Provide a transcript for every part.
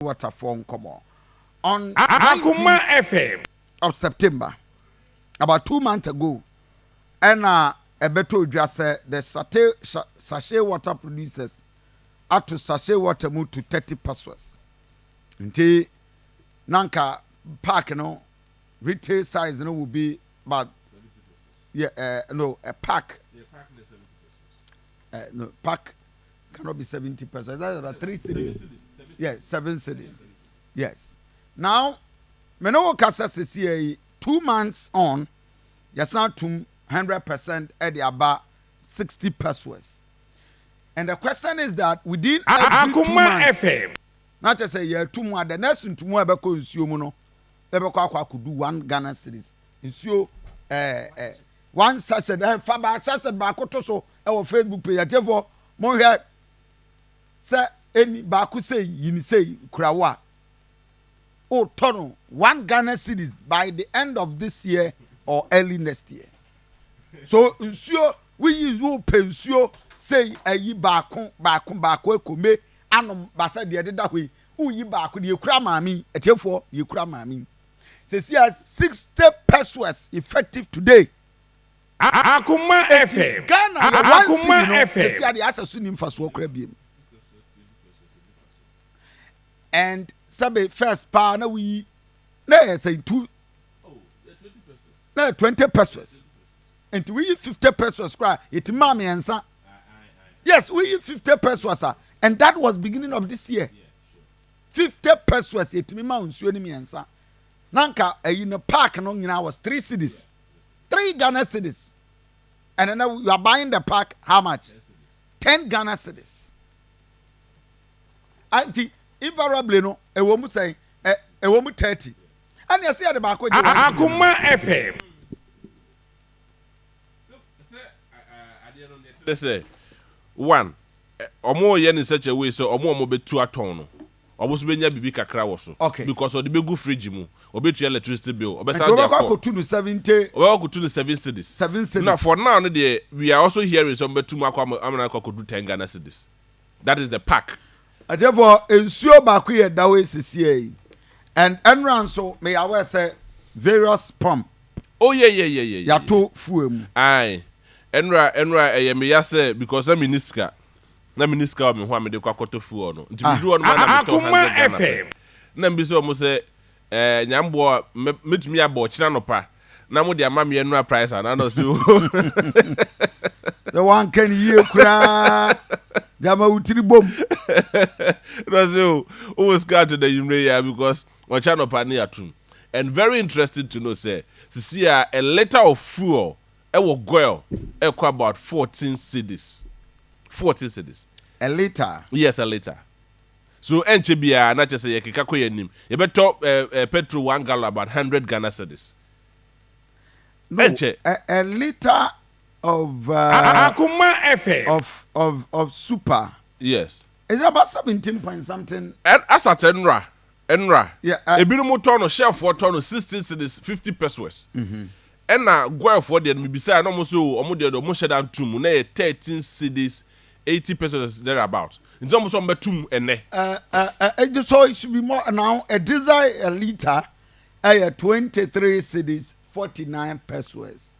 waterfall Komo on Akoma FM of September, about 2 months ago, and a beto just said the sachet water producers up to sachet water move to 30 pesos. Until Nanka Park, retail size will be about a pack. No, pack cannot be 70 pesos. That's about 3 cities. Yes, 7 cities. Yes. Now, Meno Casa CCA 2 months on, yes, not 200% at the about 60 pesos. And the question is that within every 2 months, FM. not just say yeah, 2 more, the next 2 more beko nsuo could do 1 Ghana cedis. Nsuo one sachet faba sachet baako to so our Facebook page therefore mo hwe say any baako say yini say kurawa o tono 1 Ghana cedis by the end of this year or early next year. So nsuo we you pay nsuo say ayi baako ekome anom basa de da hwe uyi baako de kura maami therefore ye kura maami. Say 60 pesos effective today. Akoma FM. Ghana Akoma FM. Say the asasu nim faso okra biem. And sabe first pa na we na say 2 na 20 pesos. And we 50 pesos cry it mama ensa. Yes, we 50 pesos and that was beginning of this year. 50 pesos it me ma nsuo ni ensa. Nanka in the park no nyina was 3 cities. 3 Ghana cedis. And then you are buying the pack how much? 10 Ghana cedis. Auntie, invariably no, a woman say, a woman 30. And you see at the back with Akoma FM. Let's say, one, omo yen in such a way so omo be 2 atone. Almost be nya bibi kakra wo so. Okay. Because of the big fridge mu. Obe to electricity bill. Obe sound there. Go to 70. Obe go to 7 cities. 7 cities. Now for now no dey we are also hearing some be 2 makwa amana ko do 10 Ghana cedis. That is the pack. Therefore ensuo ba ko ye dawe sisi and enran so may I say various pump. Oh yeah. Ya to fuel mu. Aye. Enra me ya say because am miniska. Na miniska me ho am de kwakoto fuel no. Nti we do on man to Akoma FM. Na mbi so mo say nyambo metumi abo kina no pa. Na mo de ama me enra price ana no so. The one can ye kura. Jama utiri bom. No so always got to the Yumre because on channel pa near atum. And very interesting to know say see a liter of fuel e will go about 14 cedis. 14 cedis. A liter. Yes, a liter. So enche bia na che say ye keka koyanim. Ye beto petrol 1 gallon about 100 Ghana cedis. No, a liter of Akoma FM. of super. Yes. Is about 17 point something. And as at enra. Yeah. Ebinu mo tono share for tono 16 cedis 50 pesos. And na go for the me bisa no mo so omo de do mo share tum na 13 cedis 80 pesos thereabout. In terms of betum ene. So it should be more now. A diesel a liter, 23 cedis 49 pesos.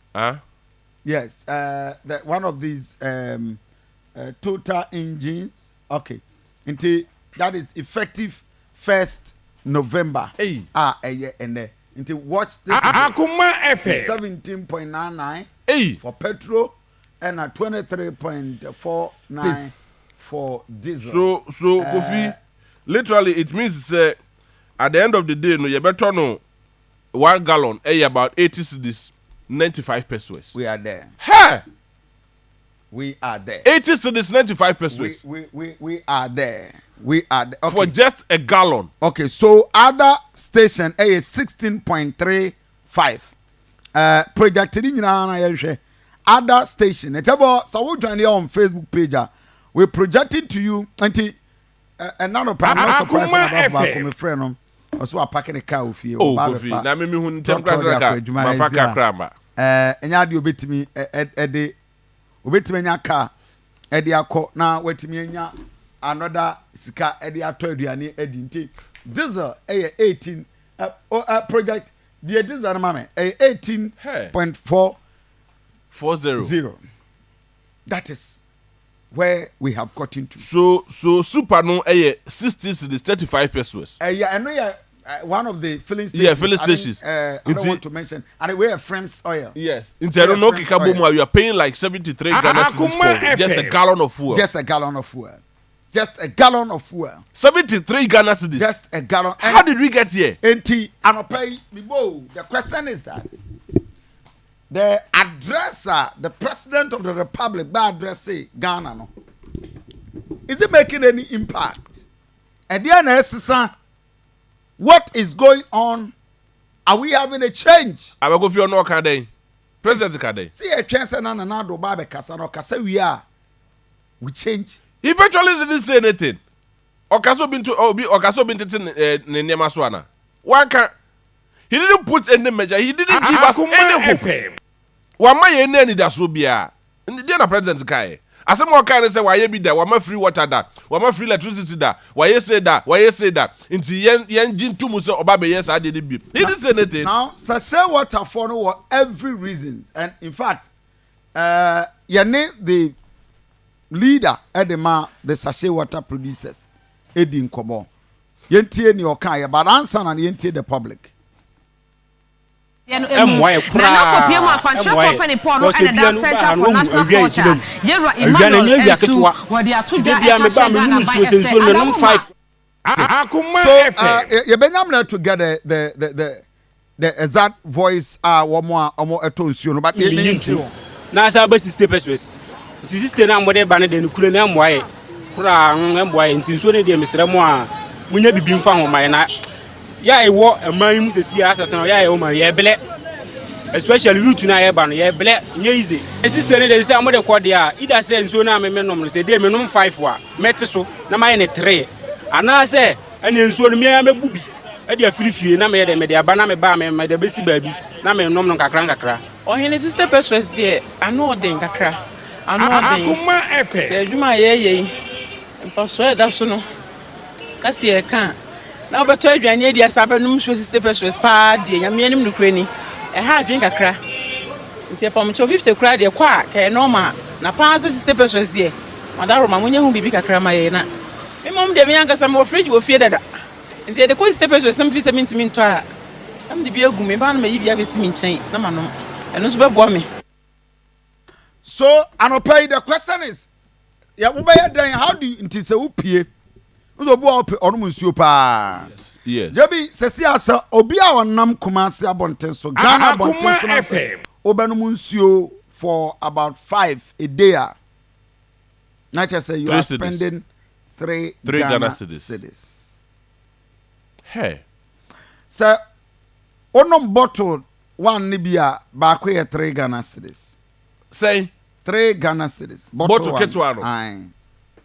Yes. That one of these total engines. Okay. Until that is effective 1st November. Hey. And until watch this. Akoma FM. 17.99. Hey. For petrol and 23.49 for diesel. So Kofi, literally it means at the end of the day no you better know 1 gallon about 80 cedis 95 pesos. We are there. Hey! We are there. 80 cedis 95 pesos. We are there. We are there. Okay. For just a gallon. Okay, so other station is 16.35. Projected in other station. So we join here on Facebook page. We projecting to you until another not surprised about my friend. Also, I packing a car with you. Oh, Kofi. Na me hu ntem kwasa ka. Mafaka krama. Enya de obetimi ede obetimi nya car ede akọ na wetimi nya another sika ede ato aduane edi nti diesel 18 project the diesel no mama 18.40. That is where we have gotten to. So super no 60 cedis 35 pesos. Yeah, I know one of the filling stations. Yeah, filling stations. I don't want to mention. And we have Friends Oil. Yes. In Terano Kikabomo, you are paying like 73 Ghana cedis for just a gallon of fuel. Just a gallon of fuel. Just a gallon of fuel. 73 Ghana cedis. Just a gallon. How did we get here? The question is that the addresser, the president of the republic, by addressing Ghana, no, is it making any impact? And then, what is going on? Are we having a change? I will go for your no Kade. President Kade. See a chance and another Babe Casano Casa, we change. He virtually didn't say anything. Okaso been to Okaso been to Nemaswana. Why can't he didn't put any measure? He didn't give us any hope. Why my any that's will be a president Kai. As some more kind of say why you be there, why free water that, why free electricity that, why you say that, into yen jin two musa obabe yes I didn't be. He didn't say anything. Now, sachet water for every reason. And in fact, the leader at the sachet water producers, Edin Komo. Yentie ni okaya, but answer and yentie the public. Emwaye kura. Na kopie mu akwanhwe company Paul no and the Center for National Culture. Yero Emmanuel Ensu wodi atodwa e ka Ghana by say Akoma so FM. you benyam to get the exact voice omo eto nsuo no but na sa ba system pesos. Nti system na mbode ba ne de kure na emwaye kura emwaye nti nsuo ne de mesrɛ mu a munya bibi mfa homan na ya ewo aman mu sesi asatana ya ewo ma ye ble especially youth na ye ba no ye ble nye easy system ne de say amode kode a ida say nsuo na me nom no say de me nom 5 a mete so na ma ye ne 3 ana say ene nsuo no me ya mebubi e de afirifie na me ye de me de aba na me ba me de besi baabi na me nom no kakra ohene system petrus de ano den kakra ano den Akoma FM. say adwuma ye mfa so da so no kasi e kan na obeto adwane adi asabe no mhwe system petrus pa de nyame anim no kura ni e ha adwen kakra nti e pom 50 kura de kwa ka normal na pa system petrus de madaro ma munye hu bibi kakra ma ye na me mom de me yankasa mo fridge wo fie dada nti de ko system petrus nam fi 70 minto a am de bi agu me ba na me yi bia be si mi nchen na ma no eno so be bo me. So anopai the question is ya mo be dan how do nti se wo pie uzo bu onu nsuo pa Yes. Jebi sesi asa obi a onam Kumasi abonten so Ghana abonten so na FM. obenum nsuo for about 5 a day. Not just say you 3 are cedis. spending 3 Ghana cedis. Hey. So onom bottle one nibia ba ko 3 Ghana cedis. Say 3 Ghana cedis. Bottle one. ketwa no. Aye.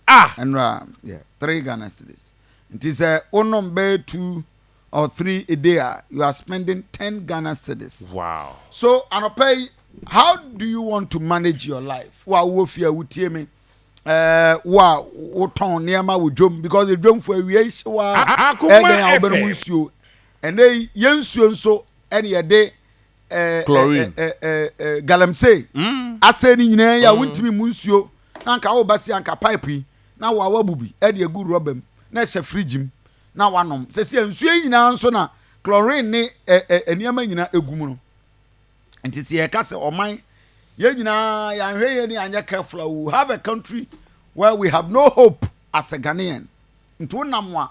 Ah. And yeah, 3 Ghana cedis. It is a onom be 2 or 3 a day. You are spending 10 Ghana cedis. Wow. So anopai, how do you want to manage your life? Wa wo fia wutie me. Wa wo ton niama wo dwom because the dwom for awie wa Akoma FM. nsuo. And they yensuo nso ene ye de Chlorine. galamsey. Ase ni nyina ya wontimi mu nsuo. Na nka wo basi anka pipe yi na wa wabubi e de egu rubber na se fridge m na wanom. Se se nsuo nyina nso na chlorine ne eniama nyina egum no. Nti se ye ka se oman ye nyina ya hwe ye ni anya careful. We have a country where we have no hope as a Ghanaian. Nti wonam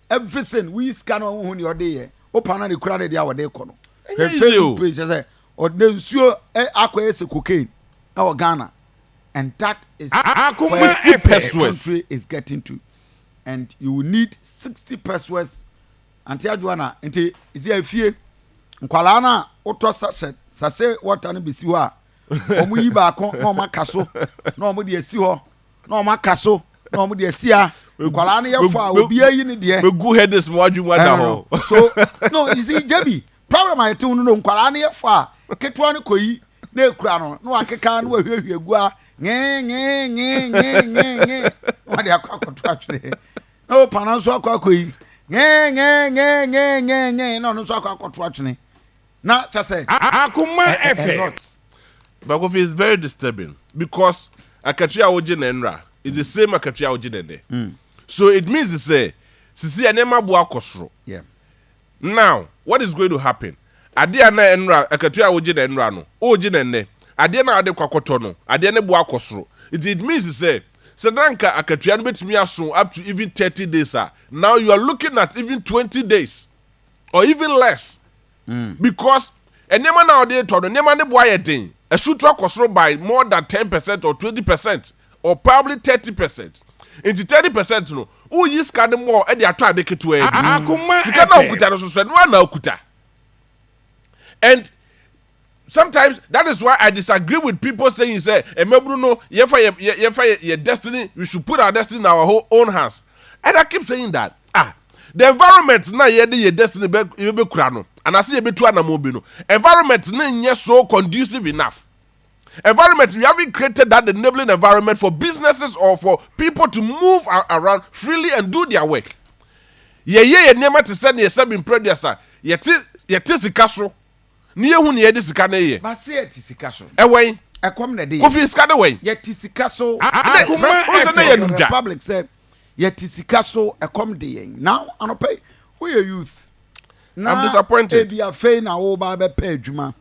everything we scan on hu ni ode ye. Opa na ne kura ne dia wode ko no. Facebook page say ode nsuo akwa ese cocaine na Ghana. And that is where 60 the pesos country is getting to. And you will need 60 pesos. Anti adwana nti isi afie nkwala na oto sase water no bisi ho a omu yi ba ko na omu akaso na omu de asi ho na omu akaso na omu de asi a nkwala na ye fa obi ayi ne de We go head this mo adwuma da ho. so no you see Jebi problem I tell no nkwala na ye fa ketwa no koyi na ekura no na wakeka na wahwehwe gu a nye wa de akwa koto atwere no pananso akwa koyi nye no so akwato atwene na cha say Akoma FM. But Kofi is very disturbing because akatria oje na nra is the same akatria oje na so it means to say sisi enema bo akosoro. Yeah. Now what is going to happen? Ade na nra akatria oje na nra no oje na ne ade na ade kwakoto no ade ne bo akosoro. It means to say Sedanka akatria no betimi aso up to even 30 days. Now you are looking at even 20 days or even less. Because enema na ode to no enema ne bo ayedin a shoot akosoro by more than 10% or 20% or probably 30%. Into 30% no who yi sika ne more e dey ato ade keto e Akoma sika na okuta no so no na okuta. And sometimes that is why I disagree with people saying say emebru no ye destiny, we should put our destiny in our own hands. And I keep saying that the environment na ye dey destiny be kura no and I see ye betu anamobi no environment na nye so conducive enough. Environment, we haven't created that enabling environment for businesses or for people to move around freely and do their work. Ye nema to send ye sub in producer ye sika so ni ehun ye de sika na ye But say it sika so ewen ekom na dey Kofi sika na wen ye sika so Akoma Republic said ye sika so ekom dey now anope who your youth now I'm disappointed. Be afei na wo ba be pay adwuma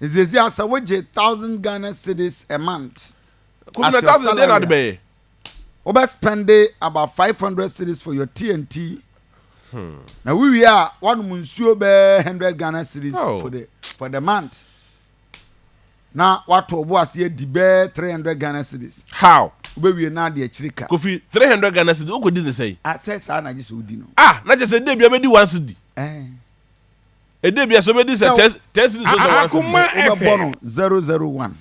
is asa we 1,000 Ghana cedis a month. Kofi 1,000 dey na de be over spend about 500 cedis for your TNT. Now we are one munsuo be 100 Ghana cedis for the month. Now what to boss ye di be 300 Ghana cedis. How? We na de chirika. Kofi 300 Ghana cedis who go did say? I say sa na just udi no. Na just say dey be di 1 cedi. E dey be so be dis 10 cedis so 1 cedi. Over bono 001.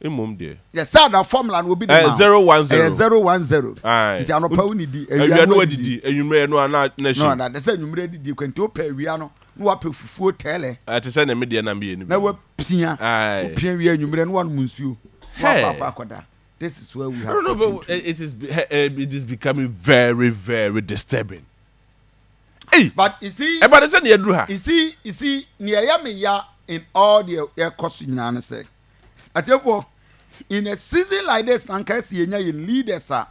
Emom there. Yes, sir, the formula will be the 010. 010. Aye. Nti anopa woni di. Ewia no adidi, enwumre no ana na shi. No, na de say enwumre didi kwenti opa ewia no, no wa pe fufuo tele. Ati say na media na mbe ni. Na wa pia. Aye. Opia ewia enwumre no wan munsuo. Wa papa akoda. This is where we have No, but it is becoming very, very disturbing. Hey, but you see, everybody say near Druha. You see, near ya in all the air cost in an say. I tell you, in a season like this, Nankasi in leaders are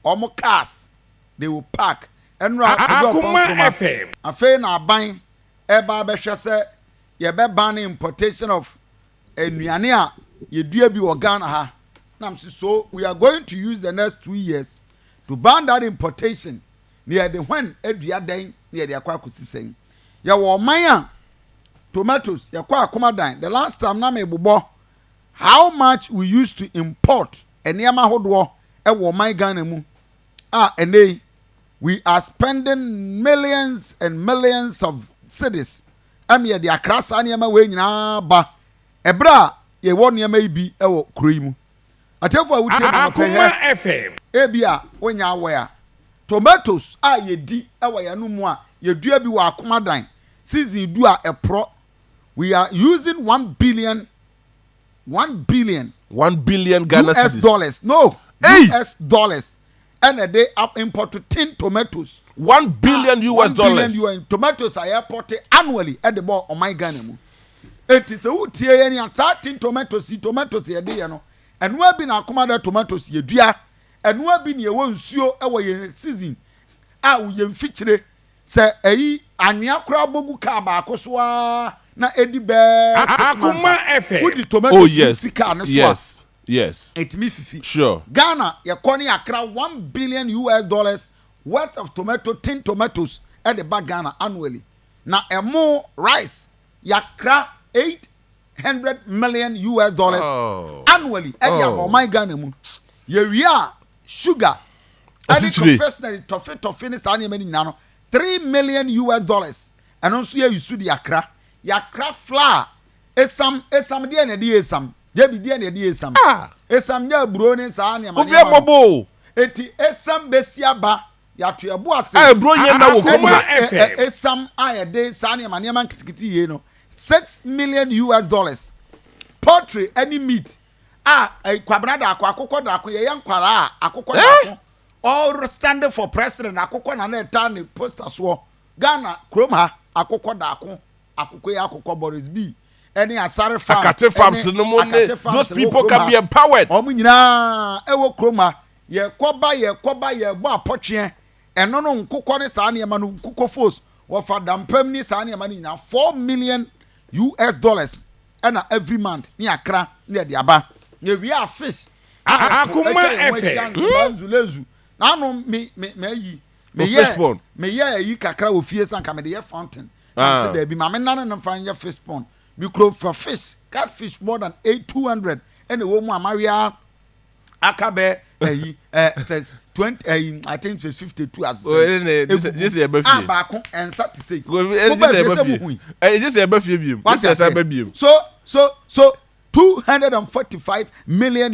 almost cars, they will park and run. Akoma FM. A fair now buying a barber say, ye be banning importation of a Niania, ye do be Ghana ha. So we are going to use the next 2 years to ban that importation near the when every day near the Aquacusi saying. Ya wa maya tomatoes, ya kwa Akoma dine. The last time na me bubo how much we used to import eniama hodwo e wo my Ghana mu. And they we are spending millions and millions of cedis. Ye the akrasa eniama we nyina ba. Ebra ye wo niama ibi e wo kuro mu. Atefo wutie Akoma FM. Ebia wonya aware. Tomatoes ye di e wa ya no mu a ye dua bi wa Akoma dan. Season du a pro. We are using 1 billion Ghana US cedis. dollars. No, Hey! US dollars. And a day up import to 10 tomatoes. 1 billion US dollars. 1 billion tomatoes are imported annually at the ball on my Ghana. It is a wood here any 13 tomatoes ye day no. And we have been Akoma tomatoes ye dia. And we have been ye won suo e season. We feature say anwea kura bogu ka ba akosoa na edi be Akoma FM. With the tomatoes Oh yes. yes. Yes. It me fifi. Sure. Ghana ye koni akra 1 billion US dollars worth of tin tomatoes at the back Ghana annually. Now more rice yakra 800 million US dollars annually at the my Ghana mu. Ye sugar. And confessionally toffee ni sa ni nano 3 million US dollars. And also you su the yakra flour esam dia na di esam jebi dia na di esam esam nya buro ni sa na ma Ovia mobo eti esam besia ba ya to ebo ase bro nya na wo kuma esam ayede sa na ma nkitikiti ye no 6 million US dollars poultry any meat kwabrada akoko da ye yankwara akoko da all standing for president akokɔ na na ɛta ne poster soɔ Ghana kurom ha akokɔ daako akokɔ yɛ akokɔ Boris B ɛne Asare farms Akate farms no mo ne those people can be empowered. ɔmo nyinaa ɛwɔ kurom ha yɛkɔba yɛbɔ apɔtweɛ ɛno no nkokɔ ne saa nneɛma no nkokɔ force wɔfa dampam ni saa nneɛma no nyinaa $4 million ɛna every month ne Accra ne yɛde aba yɛwie a fish Akoma FM nzulezu nanu meyɛ ayi kakra wɔ fie sanka mede yɛ fountain nti da bi ma me nane no fa nyɛ fish pond micro for fish catfish more than 200 ɛna wɔ mu amawia aka bɛ ayi says 20 I think it's 52 as this is a baako ensa to say this is a bafie so $245 million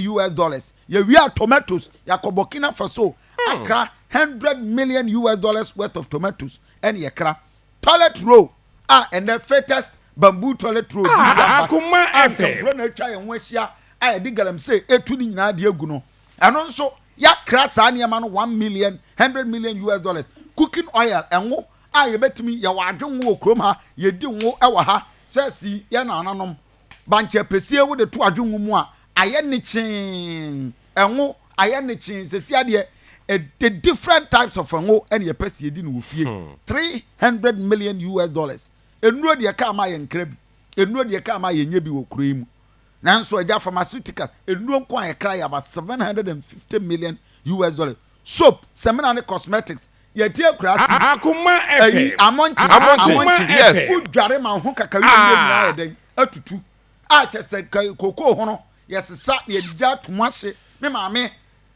yeah, we are tomatoes ya Burkina Faso Accra $100 million worth of tomatoes and yakra toilet roll and the fattest bamboo toilet roll Akoma FM na twa yan wasia di galam say etu ni nyina de agu no eno nso yakra saa ne ma no $100 million cooking oil enwo ye betimi ya wadwo krom ha ye di wo ewa ha sesi ya na ananom banche pesie wo de to adwonwu mu a aye ne chin enwo aye ne chin sesi ade the different types of enwo and ye pesie di no wo fie $300 million enuro de ka ma ye nkra bi enuro de ka ma ye nya bi wo kuro mu nanso agya pharmaceutical enuro nko aye kra ya about $750 million soap seminary cosmetics ye tie kra si Akoma FM amonchi yes food dware ma ho kakawi ni ya den atutu chese koko ho no yesesa ye digya tomase me maame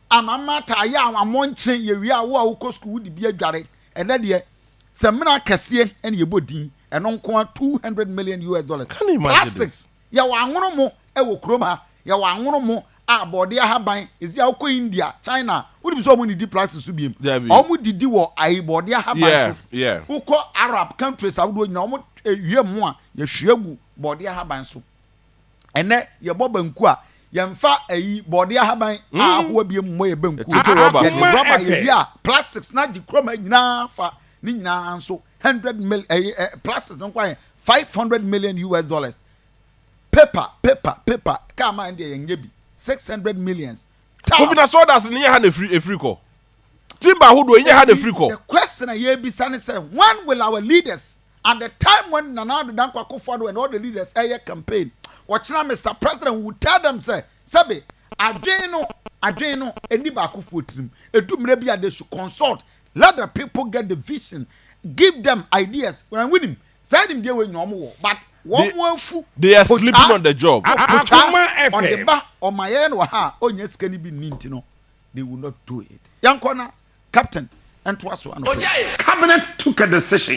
amama ta ya amonchi ye wi a wo a wo ko school di bi adware ene de semina kese ene ye bodin eno nko $200 million Can you imagine this? ya wa anwono mo e wo krom ha ya wa anwono mo abode ahaban ezi a ko India China wo bi so mo ni di plastics so biem o mo didi wo ai bode ahaban so wo ko Arab countries awdo nyina o mo wie mo a ye hweagu bode ahaban so ene ye bobanku a ye mfa ayi bode ahaban a ho biem mo ye banku rubber ye bia plastics na di kroma nyina fa ni nyina nso $100 million plastics no kwa $500 million paper kama ende ye nyebi $600 million Kofi na sodas ni ha na free call timba hodo ye ha na free call. The question ye bi sane say when will our leaders at the time when Nana Addo Dankwa Akufo-Addo and all the leaders air campaign watching Mr. President would tell them say sabe adweno eni ba Akufo tirim edumre bia they should consult, let the people get the vision, give them ideas when I'm winning say them dey we no but they are sleeping on the job. Akoma FM on the back on my end ha onye skani bi ninti no they will not do it yankona captain and twas one Cabinet took a decision